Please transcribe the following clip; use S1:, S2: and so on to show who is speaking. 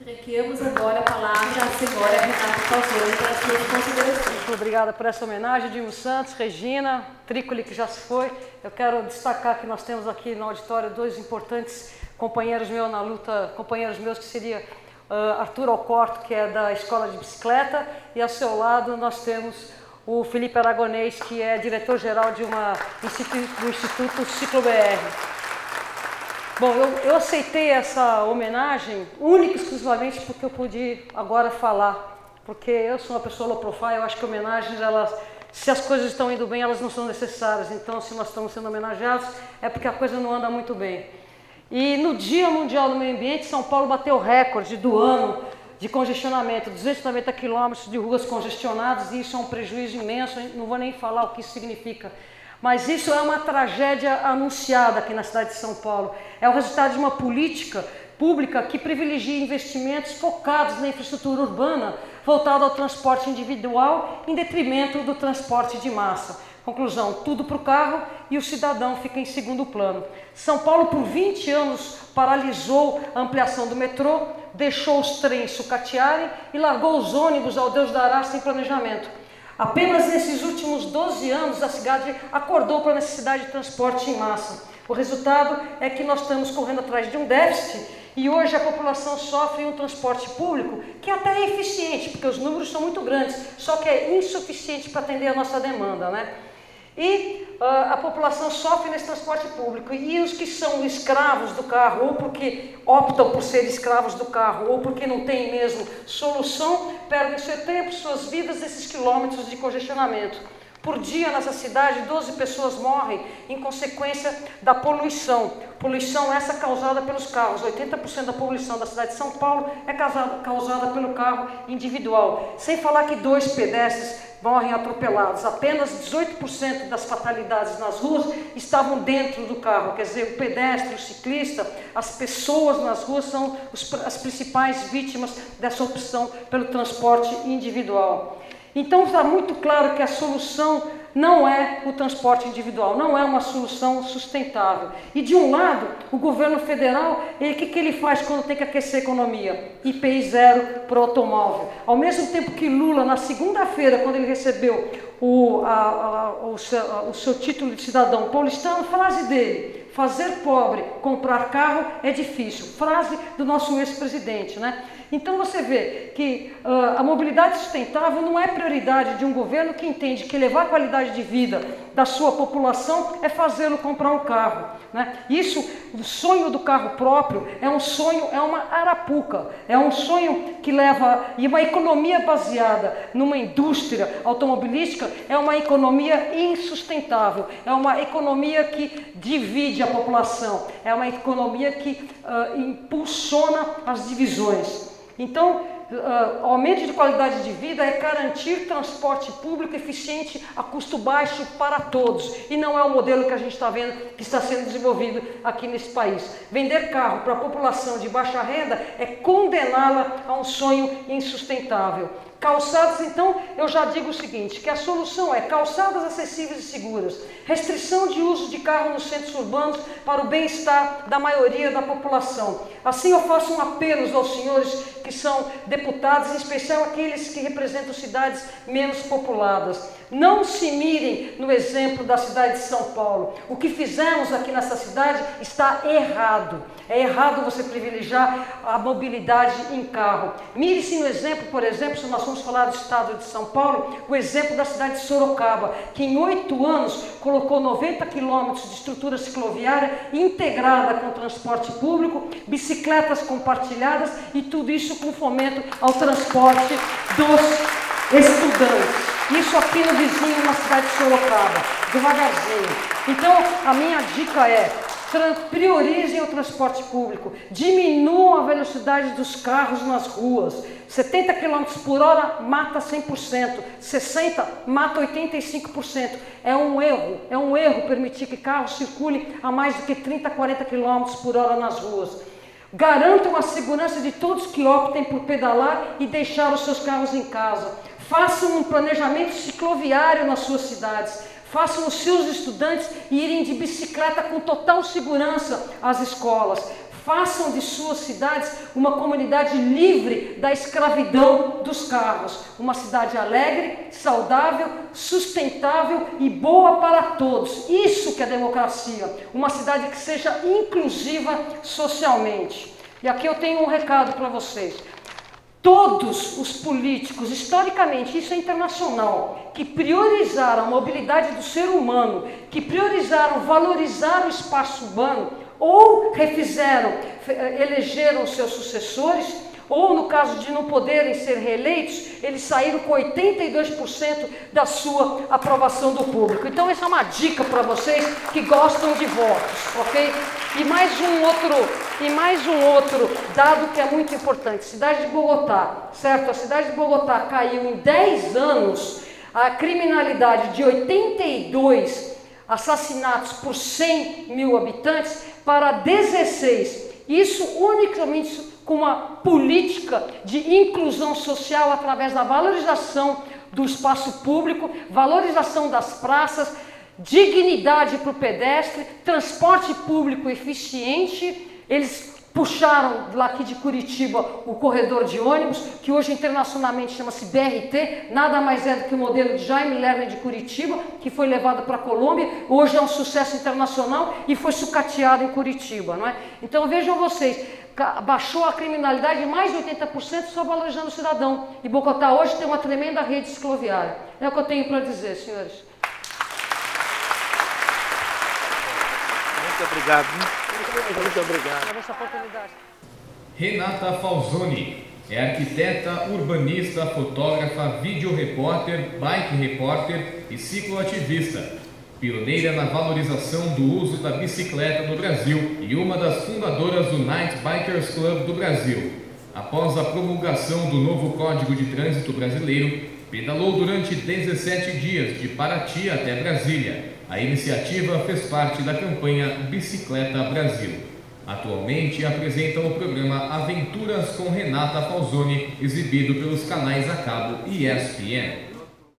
S1: Requeremos agora a palavra à senhora Renata Falzoni para as suas considerações.
S2: Muito obrigada por essa homenagem, Dilma Santos, Regina, Trícoli, que já se foi. Eu quero destacar que nós temos aqui no auditório dois importantes companheiros meus na luta, companheiros meus que seria Arthur Alcorto, que é da Escola de Bicicleta, e ao seu lado nós temos o Felipe Aragonês, que é diretor-geral do Instituto Ciclo BR. Bom, eu aceitei essa homenagem única e exclusivamente porque eu pude agora falar, porque eu sou uma pessoa low profile, eu acho que homenagens, se as coisas estão indo bem, elas não são necessárias, então se nós estamos sendo homenageados é porque a coisa não anda muito bem. E no Dia Mundial do Meio Ambiente, São Paulo bateu o recorde do ano de congestionamento, 290 quilômetros de ruas congestionadas, e isso é um prejuízo imenso, não vou nem falar o que isso significa. Mas isso é uma tragédia anunciada aqui na cidade de São Paulo. É o resultado de uma política pública que privilegia investimentos focados na infraestrutura urbana, voltada ao transporte individual, em detrimento do transporte de massa. Conclusão, tudo para o carro e o cidadão fica em segundo plano. São Paulo, por 20 anos, paralisou a ampliação do metrô, deixou os trens sucatearem e largou os ônibus ao Deus dará sem planejamento. Apenas nesses últimos 12 anos a cidade acordou para a necessidade de transporte em massa. O resultado é que nós estamos correndo atrás de um déficit e hoje a população sofre um transporte público que até é eficiente, porque os números são muito grandes, só que é insuficiente para atender a nossa demanda, né? E a população sofre nesse transporte público, e os que são escravos do carro, ou porque optam por ser escravos do carro, ou porque não têm mesmo solução, perdem seu tempo, suas vidas nesses quilômetros de congestionamento. Por dia, nessa cidade, 12 pessoas morrem em consequência da poluição. Poluição essa causada pelos carros. 80% da poluição da cidade de São Paulo é causada pelo carro individual. Sem falar que 2 pedestres morrem atropelados. Apenas 18% das fatalidades nas ruas estavam dentro do carro. Quer dizer, o pedestre, o ciclista, as pessoas nas ruas são as principais vítimas dessa opção pelo transporte individual. Então está muito claro que a solução não é o transporte individual, não é uma solução sustentável. E de um lado, o governo federal, o que ele faz quando tem que aquecer a economia? IPI zero para o automóvel. Ao mesmo tempo que Lula, na segunda-feira, quando ele recebeu o seu título de cidadão paulistano, frase dele: fazer pobre comprar carro é difícil. Frase do nosso ex-presidente, né? Então você vê que a mobilidade sustentável não é prioridade de um governo que entende que elevar a qualidade de vida da sua população é fazê-lo comprar um carro, né? Isso, o sonho do carro próprio é um sonho, é uma arapuca, é um sonho que leva, e uma economia baseada numa indústria automobilística é uma economia insustentável, é uma economia que divide a população, é uma economia que impulsiona as divisões. Então, aumento de qualidade de vida é garantir transporte público eficiente a custo baixo para todos. E não é o modelo que a gente está vendo que está sendo desenvolvido aqui nesse país. Vender carro para a população de baixa renda é condená-la a um sonho insustentável. Calçadas, então, eu já digo o seguinte, que a solução é calçadas acessíveis e seguras, restrição de uso de carro nos centros urbanos para o bem-estar da maioria da população. Assim eu faço um apelo aos senhores que são deputados, em especial aqueles que representam cidades menos populadas. Não se mirem no exemplo da cidade de São Paulo. O que fizemos aqui nessa cidade está errado. É errado você privilegiar a mobilidade em carro. Mire-se no exemplo, por exemplo, se nós vamos falar do estado de São Paulo, o exemplo da cidade de Sorocaba, que em 8 anos colocou 90 quilômetros de estrutura cicloviária integrada com o transporte público, bicicletas compartilhadas e tudo isso com fomento ao transporte dos estudantes. Isso aqui no vizinho, na cidade de Sorocaba, devagarzinho. Então, a minha dica é: priorizem o transporte público, diminuam a velocidade dos carros nas ruas. 70 km por hora mata 100%, 60 mata 85%. É um erro permitir que carros circulem a mais do que 30, 40 km por hora nas ruas. Garantam a segurança de todos que optem por pedalar e deixar os seus carros em casa. Façam um planejamento cicloviário nas suas cidades. Façam os seus estudantes irem de bicicleta com total segurança às escolas. façam de suas cidades uma comunidade livre da escravidão dos carros. Uma cidade alegre, saudável, sustentável e boa para todos. Isso que é democracia. Uma cidade que seja inclusiva socialmente. E aqui eu tenho um recado para vocês. Todos os políticos, historicamente, isso é internacional, que priorizaram a mobilidade do ser humano, que priorizaram valorizar o espaço urbano, ou elegeram seus sucessores, ou no caso de não poderem ser reeleitos, eles saíram com 82% da sua aprovação do público. Então essa é uma dica para vocês que gostam de votos, ok? E mais um outro dado que é muito importante. Cidade de Bogotá, certo? A cidade de Bogotá caiu em 10 anos a criminalidade de 82 assassinatos por 100 mil habitantes para 16. Isso unicamente com uma política de inclusão social através da valorização do espaço público, valorização das praças, dignidade para o pedestre, transporte público eficiente. Eles puxaram daqui de Curitiba o corredor de ônibus, que hoje internacionalmente chama-se BRT, nada mais é do que o modelo de Jaime Lerner de Curitiba, que foi levado para a Colômbia, hoje é um sucesso internacional e foi sucateado em Curitiba, não é? Então vejam vocês, baixou a criminalidade em mais de 80% só valorizando o cidadão. E Bogotá hoje tem uma tremenda rede cicloviária. É o que eu tenho para dizer, senhores.
S3: Muito obrigado. Muito obrigado.
S4: Renata Falzoni é arquiteta, urbanista, fotógrafa, videorepórter, bike repórter e cicloativista. Pioneira na valorização do uso da bicicleta no Brasil e uma das fundadoras do Night Bikers Club do Brasil. Após a promulgação do novo Código de Trânsito Brasileiro, pedalou durante 17 dias de Paraty até Brasília. A iniciativa fez parte da campanha Bicicleta Brasil. Atualmente apresenta o programa Aventuras com Renata Falzoni, exibido pelos canais a cabo ESPN.